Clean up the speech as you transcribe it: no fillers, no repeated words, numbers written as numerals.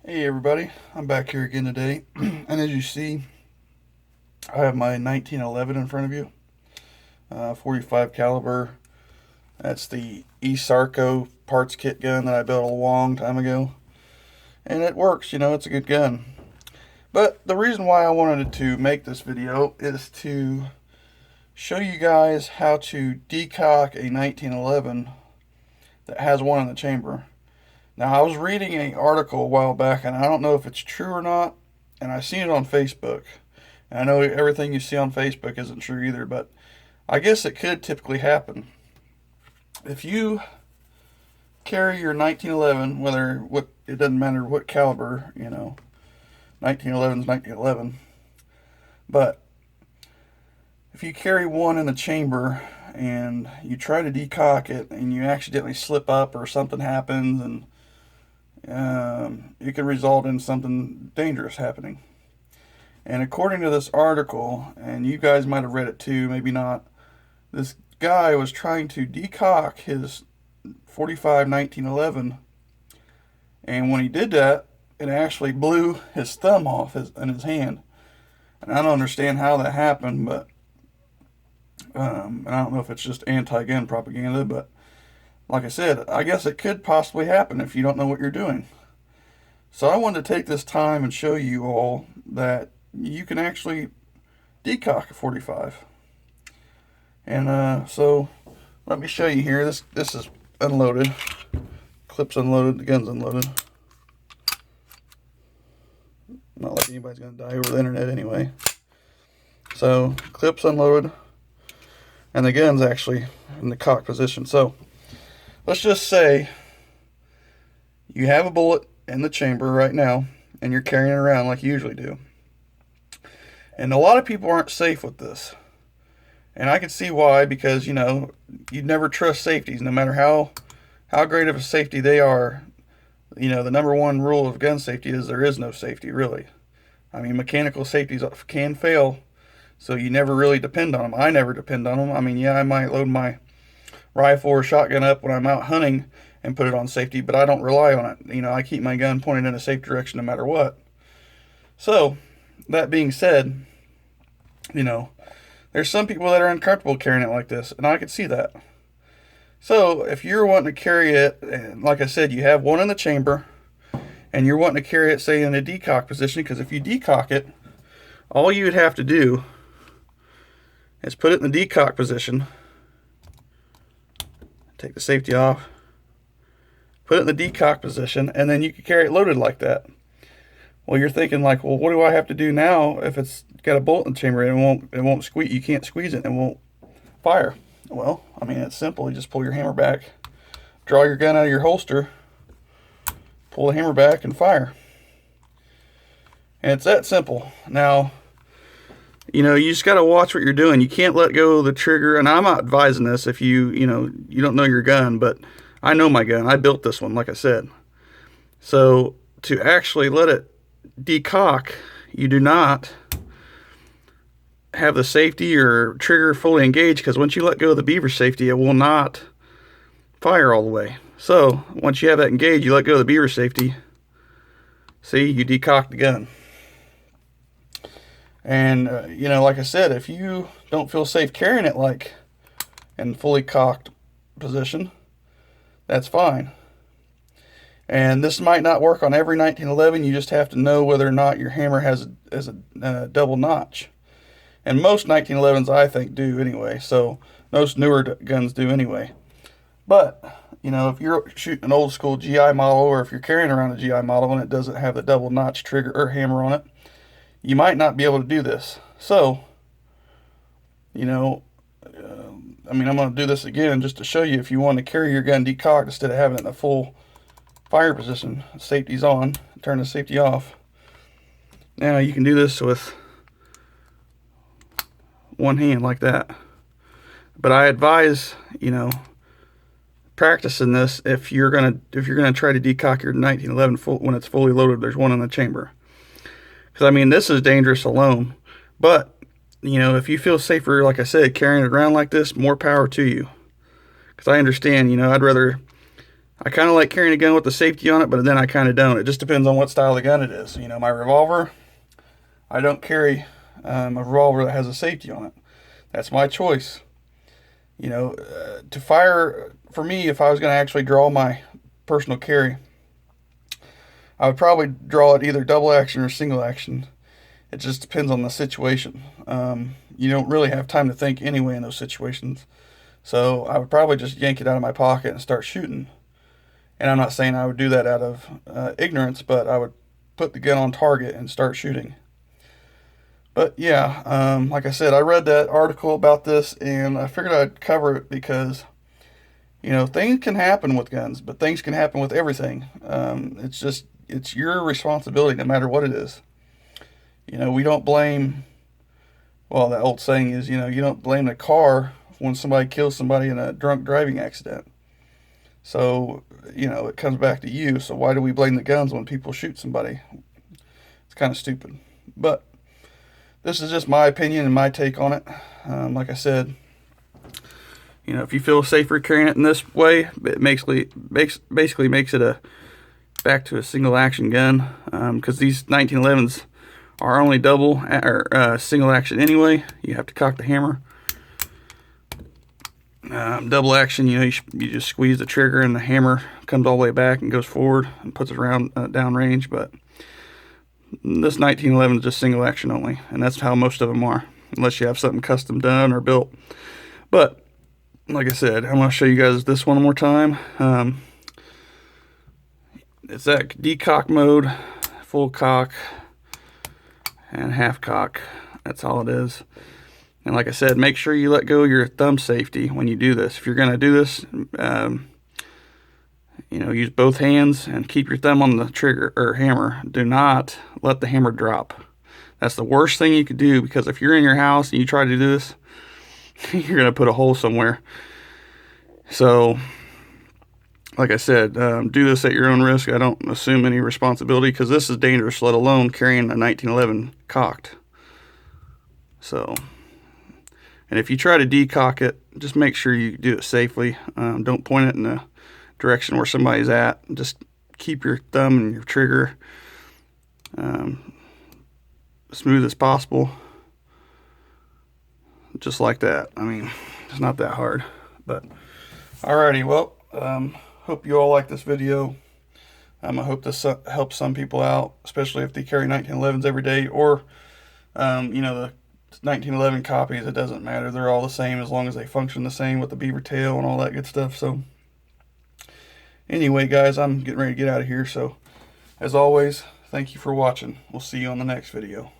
Hey everybody, I'm back here again today, and as you see, I have my 1911 in front of you, 45 caliber. That's the E-Sarco parts kit gun that I built a long time ago, and it works. It's a good gun. But the reason why I wanted to make this video is to show you guys how to decock a 1911 that has one in the chamber. Now, I was reading an article a while back, and I don't know if it's true or not, and I seen it on Facebook. And I know everything you see on Facebook isn't true either, but I guess it could typically happen. If you carry your 1911, it doesn't matter what caliber, 1911 is 1911, but if you carry one in the chamber and you try to decock it and you accidentally slip up or something happens and it could result in something dangerous happening. And according to this article, and you guys might have read it too, maybe not, this guy was trying to decock his 45 1911, and when he did that, it actually blew his thumb off in his hand. And I don't understand how that happened, but and I don't know if it's just anti-gun propaganda, but like I said, I guess it could possibly happen if you don't know what you're doing. So I wanted to take this time and show you all that you can actually decock a 45. And so let me show you here. This is unloaded. Clip's unloaded, the gun's unloaded. Not like anybody's going to die over the internet anyway. So clip's unloaded, and the gun's actually in the cock position. So let's just say you have a bullet in the chamber right now and you're carrying it around like you usually do. And a lot of people aren't safe with this. And I can see why, because, you'd never trust safeties, no matter how great of a safety they are. The number one rule of gun safety is there is no safety, really. I mean, mechanical safeties can fail, so you never really depend on them. I never depend on them. I mean, yeah, I might load my rifle or shotgun up when I'm out hunting and put it on safety, but I don't rely on it. I keep my gun pointed in a safe direction no matter what. So, that being said, there's some people that are uncomfortable carrying it like this, and I can see that. So, if you're wanting to carry it, and like I said, you have one in the chamber, and you're wanting to carry it, say, in a decock position, because if you decock it, all you would have to do is put it in the decock position. Take the safety off, put it in the decock position, and then you can carry it loaded like that. Well, you're thinking like, well, what do I have to do now if it's got a bullet in the chamber and it won't squeeze? You can't squeeze it and it won't fire. Well, I mean, it's simple. You just pull your hammer back, draw your gun out of your holster, pull the hammer back, and fire. And it's that simple. Now, you just got to watch what you're doing. You can't let go of the trigger. And I'm not advising this if you don't know your gun, but I know my gun. I built this one, like I said. So to actually let it decock, you do not have the safety or trigger fully engaged, because once you let go of the beaver safety, it will not fire all the way. So once you have that engaged, you let go of the beaver safety. See, you decock the gun. And, like I said, if you don't feel safe carrying it like in fully cocked position, that's fine. And this might not work on every 1911. You just have to know whether or not your hammer has a double notch. And most 1911s, I think, do anyway. So most newer guns do anyway. But, if you're shooting an old school GI model, or if you're carrying around a GI model and it doesn't have the double notch trigger or hammer on it, you might not be able to do this. So, I'm going to do this again just to show you if you want to carry your gun decocked instead of having it in a full fire position. Safety's on. Turn the safety off. Now you can do this with one hand like that. But I advise, practicing this if you're gonna try to decock your 1911 when it's fully loaded. There's one in the chamber. Because, I mean, this is dangerous alone. But, if you feel safer, like I said, carrying it around like this, more power to you. Because I understand, I kind of like carrying a gun with the safety on it, but then I kind of don't. It just depends on what style of gun it is. You know, my revolver, I don't carry a revolver that has a safety on it. That's my choice. You know, to fire, for me, if I was going to actually draw my personal carry, I would probably draw it either double action or single action. It just depends on the situation. You don't really have time to think anyway in those situations. So I would probably just yank it out of my pocket and start shooting. And I'm not saying I would do that out of ignorance, but I would put the gun on target and start shooting. But yeah, like I said, I read that article about this and I figured I'd cover it because, you know, things can happen with guns, but things can happen with everything. It's your responsibility no matter what it is. You know, we don't blame, well, the old saying is, you know, you don't blame the car when somebody kills somebody in a drunk driving accident. So, you know, it comes back to you. So why do we blame the guns when people shoot somebody? It's kind of stupid. But this is just my opinion and my take on it. Like I said, you know, if you feel safer carrying it in this way, it basically makes it back to a single action gun. Because these 1911s are only double or single action anyway. You have to cock the hammer. Double action, you know, you just squeeze the trigger and the hammer comes all the way back and goes forward and puts it around downrange. But this 1911 is just single action only, and that's how most of them are, unless you have something custom done or built. But like I said, I'm going to show you guys this one more time. It's that decock mode, full cock, and half cock. That's all it is. And like I said, make sure you let go of your thumb safety when you do this. If you're going to do this, you know, use both hands and keep your thumb on the trigger or hammer. Do not let the hammer drop. That's the worst thing you could do, because if you're in your house and you try to do this, you're going to put a hole somewhere. So, like I said, do this at your own risk. I don't assume any responsibility, because this is dangerous, let alone carrying a 1911 cocked. So, and if you try to decock it, just make sure you do it safely. Don't point it in the direction where somebody's at. Just keep your thumb and your trigger smooth as possible. Just like that. I mean, it's not that hard. But, alrighty, well, hope you all like this video. I hope this helps some people out, especially if they carry 1911s every day, or, you know, the 1911 copies. It doesn't matter. They're all the same as long as they function the same with the beaver tail and all that good stuff. So anyway, guys, I'm getting ready to get out of here. So as always, thank you for watching. We'll see you on the next video.